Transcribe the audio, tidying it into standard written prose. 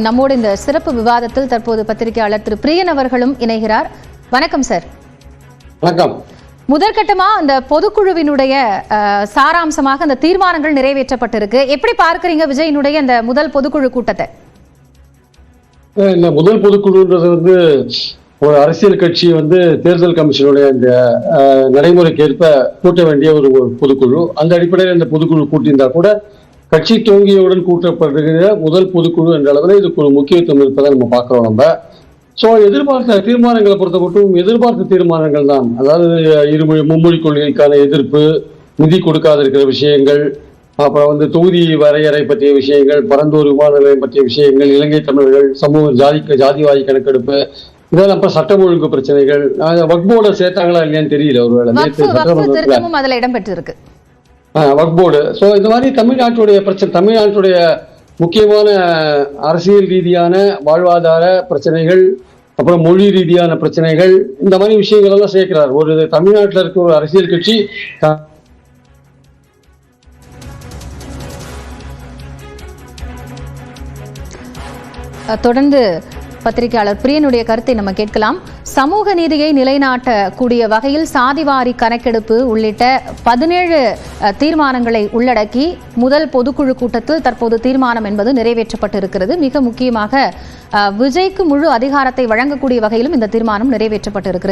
நம்மோடு இந்த சிறப்பு விவாதத்தில் தற்போது பத்திரிகையாளர் திரு பிரியன் அவர்களும் இணைகிறார். வணக்கம் சார். வணக்கம். முதற்கட்டமா அந்த பொதுக்குழுவினுடைய சாராம்சமாக அந்த தீர்மானங்கள் நிறைவேற்றப்பட்டிருக்கு. எப்படி பார்க்கறீங்க விஜயினுடைய இந்த முதல் பொதுக்குழு கூட்டத்தை? இந்த முதல் பொதுக்குழுன்றது ஒரு அரசியல் கட்சி தேர்தல் கமிஷனுடைய அந்த நடைமுறைக்கு ஏற்ப கூட்ட வேண்டிய ஒரு பொதுக்குழு. அந்த அடிப்படையில் இந்த பொதுக்குழு கூட்டியிருந்தா கூட கட்சி துவங்கியவுடன் கூட்டப்படுகிற முதல் பொதுக்குழு என்ற அளவில் இதுக்கு ஒரு முக்கியத்துவம் இருப்பதை நம்ம பார்க்கிறோம். நம்ம எதிர்பார்த்த தீர்மானங்களை பொறுத்த மட்டும் எதிர்பார்த்த தீர்மானங்கள் தான். அதாவது மும்மொழி கொள்கைக்கான எதிர்ப்பு, நிதி கொடுக்காத இருக்கிற விஷயங்கள், அப்புறம் தொகுதி வரையறை பற்றிய விஷயங்கள், பரந்தூர் விமான நிலையம் பற்றிய விஷயங்கள், இலங்கை தமிழர்கள் சமூக ஜாதிவாரி கணக்கெடுப்பு, இதெல்லாம் அப்புறம் சட்டம் ஒழுங்கு பிரச்சனைகள். வக்போர்டை சேர்த்தாங்களா இல்லையான்னு தெரியல. ஒருவேளை அதுல இடம்பெற்றிருக்கு வக்போர்டு. இந்த மாதிரி தமிழ்நாட்டுடைய முக்கியமான அரசியல் ரீதியான வாழ்வாதார பிரச்சனைகள், அப்புறம் மொழி ரீதியான பிரச்சனைகள், இந்த மாதிரி விஷயங்கள் எல்லாம் சேர்க்கிறார். ஒரு தமிழ்நாட்டில் இருக்க ஒரு அரசியல் கட்சி தொடர்ந்து பத்திரிகையாளர் பிரியனுடைய கருத்தை நம்ம கேட்கலாம். சமூக நீதியை நிலைநாட்டக்கூடிய வகையில் சாதிவாரி கணக்கெடுப்பு உள்ளிட்ட 17 தீர்மானங்களை உள்ளடக்கி முதல் பொதுக்குழு கூட்டத்தில் தற்போது தீர்மானம் என்பது நிறைவேற்றப்பட்டிருக்கிறது. மிக முக்கியமாக விஜய்க்கு முழு அதிகாரத்தை வழங்கக்கூடிய வகையிலும் இந்த தீர்மானம் நிறைவேற்றப்பட்டிருக்கிறது.